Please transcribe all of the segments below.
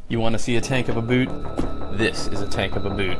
You want to see a tank of a boot? This is a tank of a boot.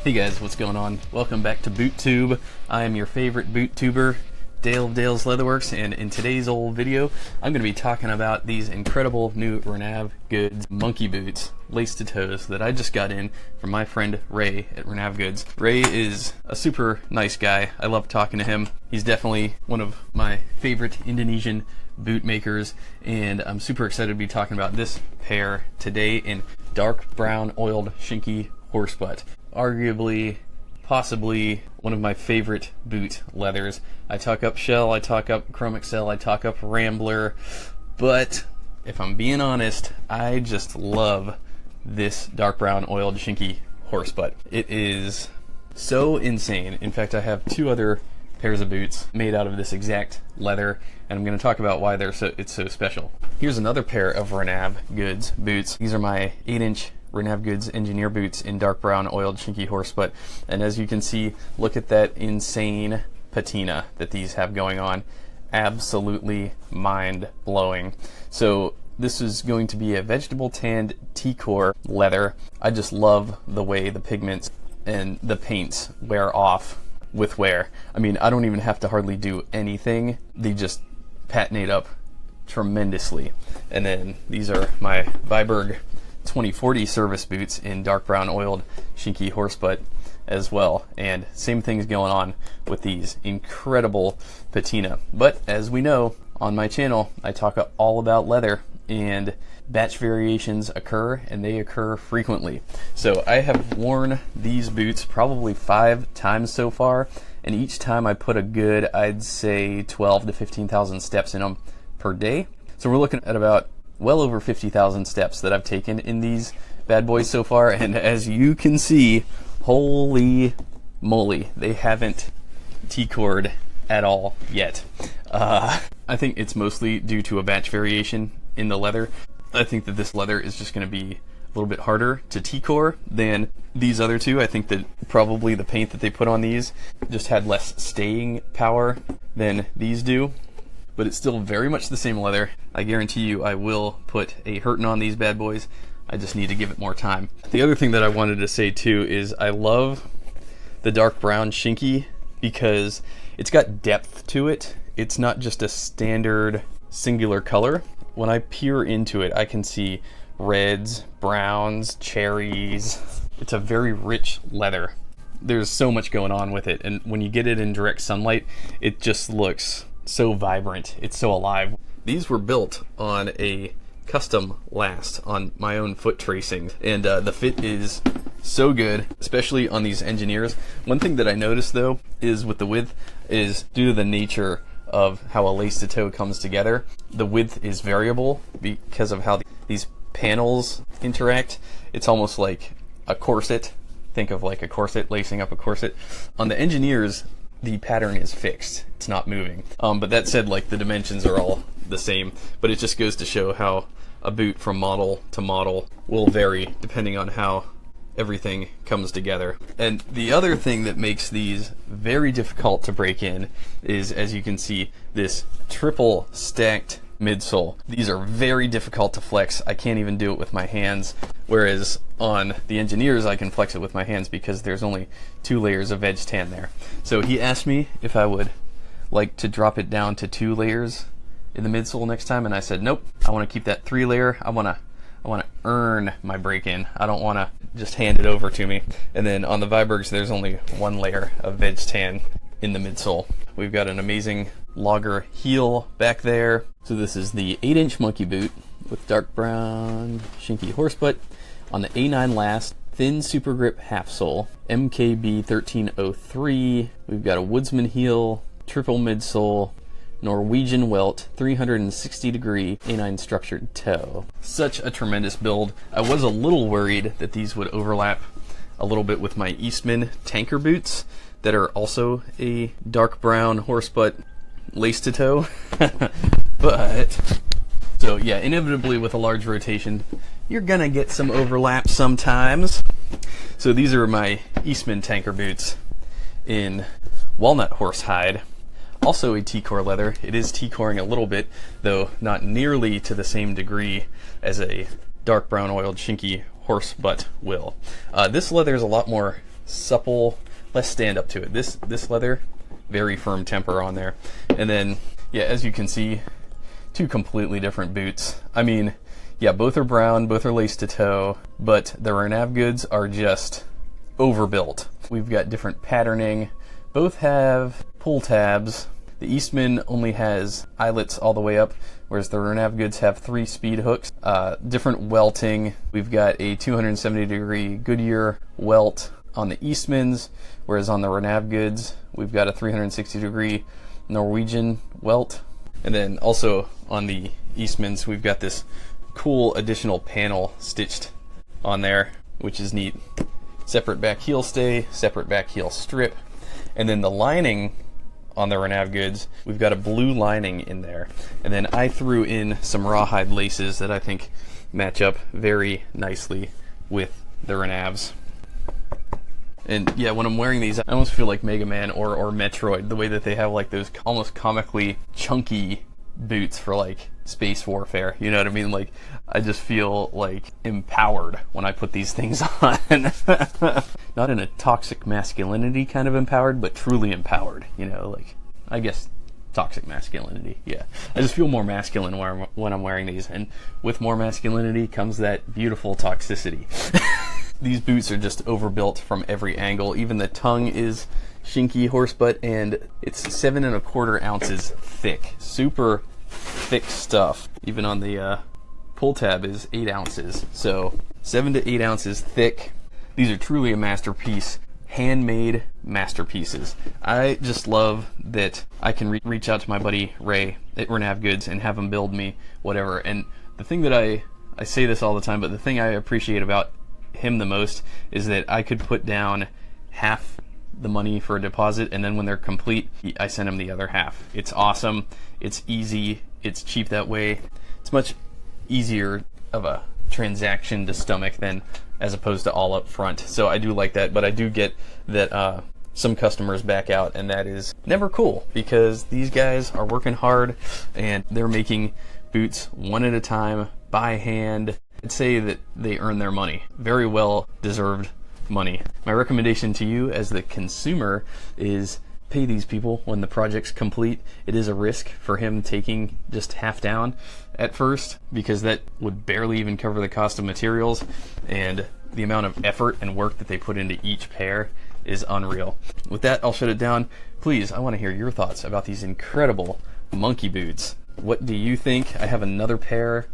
Hey guys, what's going on? Welcome back to BootTube. I am your favorite boot tuber, Dale of Dale's Leatherworks, and in today's old video, I'm going to be talking about these incredible new Renavgoods monkey boots, lace to toes, that I just got in from my friend Ray at Renavgoods. Ray is a super nice guy. I love talking to him. He's definitely one of my favorite Indonesian boot makers, and I'm super excited to be talking about this pair today in dark brown oiled SHINKI HORSEBUTT. Arguably, possibly one of my favorite boot leathers. I talk up Shell, I talk up Chrome Excel, I talk up Rambler, but if I'm being honest, I just love this dark brown oiled SHINKI HORSEBUTT. It is so insane. In fact, I have two other pairs of boots made out of this exact leather, and I'm going to talk about why it's so special. Here's another pair of Renavgoods boots. These are my 8-inch Renavgoods engineer boots in dark brown oiled SHINKI HORSEBUTT, and as you can see, look at that insane patina that these have going on. Absolutely mind-blowing. So this is going to be a vegetable tanned T-core leather. I just love the way the pigments and the paints wear off with wear. I mean, I don't even have to hardly do anything. They just patinate up tremendously. And then these are my Viberg 2040 service boots in dark brown oiled SHINKI HORSEBUTT as well, and same things going on with these. Incredible patina. But as we know on my channel, I talk all about leather, and batch variations occur, and they occur frequently. So I have worn these boots probably 5 times so far, and each time I put a good, I'd say 12 to 15,000 steps in them per day. So we're looking at about well over 50,000 steps that I've taken in these bad boys so far, and as you can see, holy moly, they haven't T-cored at all yet. I think it's mostly due to a batch variation in the leather. I think that this leather is just going to be a little bit harder to T-core than these other two. I think that probably the paint that they put on these just had less staying power than these do. But it's still very much the same leather. I guarantee you I will put a hurtin' on these bad boys. I just need to give it more time. The other thing that I wanted to say too is I love the dark brown SHINKI because it's got depth to it. It's not just a standard singular color. When I peer into it, I can see reds, browns, cherries. It's a very rich leather. There's so much going on with it, and when you get it in direct sunlight, it just looks so vibrant. It's so alive. These were built on a custom last on my own foot tracing, and the fit is so good, especially on these engineers. One thing that I noticed though is with the width, is due to the nature of how a lace-to-toe comes together. The width is variable because of how these panels interact. It's almost like a corset. Think of like a corset, lacing up a corset. On the engineers, the pattern is fixed. It's not moving. But that said, like, the dimensions are all the same, but it just goes to show how a boot from model to model will vary depending on how everything comes together. And the other thing that makes these very difficult to break in is, as you can see, this triple stacked midsole. These are very difficult to flex. I can't even do it with my hands, whereas on the engineers I can flex it with my hands because there's only 2 layers of edge tan there. So he asked me if I would like to drop it down to 2 layers in the midsole next time, and I said nope. I want to keep that 3 layer. I want to earn my break-in. I don't want to just hand it over to me. And then on the Vibergs, there's only 1 layer of veg tan in the midsole. We've got an amazing logger heel back there. So this is the 8-inch monkey boot with dark brown SHINKI HORSEBUTT on the A9 last, thin super grip half sole, MKB 1303. We've got a woodsman heel, triple midsole, Norwegian welt, 360 degree A9 structured toe. Such a tremendous build. I was a little worried that these would overlap a little bit with my Eastman tanker boots that are also a dark brown HORSEBUTT lace to toe. But so yeah, inevitably with a large rotation, you're gonna get some overlap sometimes. So these are my Eastman tanker boots in walnut horsehide. Also a T-core leather. It is T-coring a little bit, though not nearly to the same degree as a dark brown oiled SHINKI HORSEBUTT will. This leather is a lot more supple, less stand up to it. This leather, very firm temper on there. And then, yeah, as you can see, 2 completely different boots. I mean, yeah, both are brown, both are lace to toe, but the Renavgoods are just overbuilt. We've got different patterning. Both have pull tabs. The Eastman only has eyelets all the way up, whereas the Renavgoods have 3 speed hooks. Different welting. We've got a 270 degree Goodyear welt on the Eastmans, whereas on the Renavgoods we've got a 360 degree Norwegian welt. And then also on the Eastmans we've got this cool additional panel stitched on there, which is neat. Separate back heel stay, separate back heel strip. And then the lining on the Renavgoods, we've got a blue lining in there. And then I threw in some rawhide laces that I think match up very nicely with the Renavs. And yeah, when I'm wearing these, I almost feel like Mega Man or Metroid, the way that they have like those almost comically chunky boots for like space warfare. You know what I mean? Like, I just feel like empowered when I put these things on. Not in a toxic masculinity kind of empowered, but truly empowered. You know, like, I guess toxic masculinity. Yeah, I just feel more masculine when I'm wearing these, and with more masculinity comes that beautiful toxicity. These boots are just overbuilt from every angle. Even the tongue is SHINKI HORSEBUTT, and it's 7¼ ounces thick. Super thick stuff. Even on the pull tab is 8 ounces. So 7 to 8 ounces thick. These are truly a masterpiece. Handmade masterpieces. I just love that I can reach out to my buddy Ray at Renavgoods and have him build me whatever. And the thing that I say this all the time, but the thing I appreciate about him the most is that I could put down half the money for a deposit, and then when they're complete, I send him the other half. It's awesome. It's easy. It's cheap that way. It's much easier of a transaction to stomach than as opposed to all up front. So I do like that, but I do get that some customers back out, and that is never cool because these guys are working hard and they're making boots one at a time by hand. I'd say that they earn their money. Very well deserved money. My recommendation to you as the consumer is pay these people when the project's complete. It is a risk for him taking just half down at first because that would barely even cover the cost of materials, and the amount of effort and work that they put into each pair is unreal. With that, I'll shut it down. Please, I want to hear your thoughts about these incredible monkey boots. What do you think? I have another pair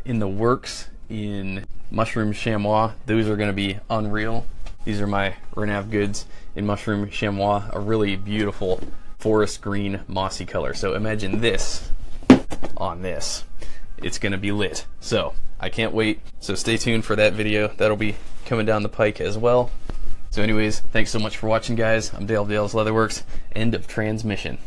in the works in mushroom chamois. Those are going to be unreal. These are my Renavgoods in mushroom chamois, a really beautiful forest green mossy color. So imagine this on this. It's gonna be lit. So I can't wait. So stay tuned for that video. That'll be coming down the pike as well. So anyways, thanks so much for watching, guys. I'm Dale of Dale's Leatherworks. End of transmission.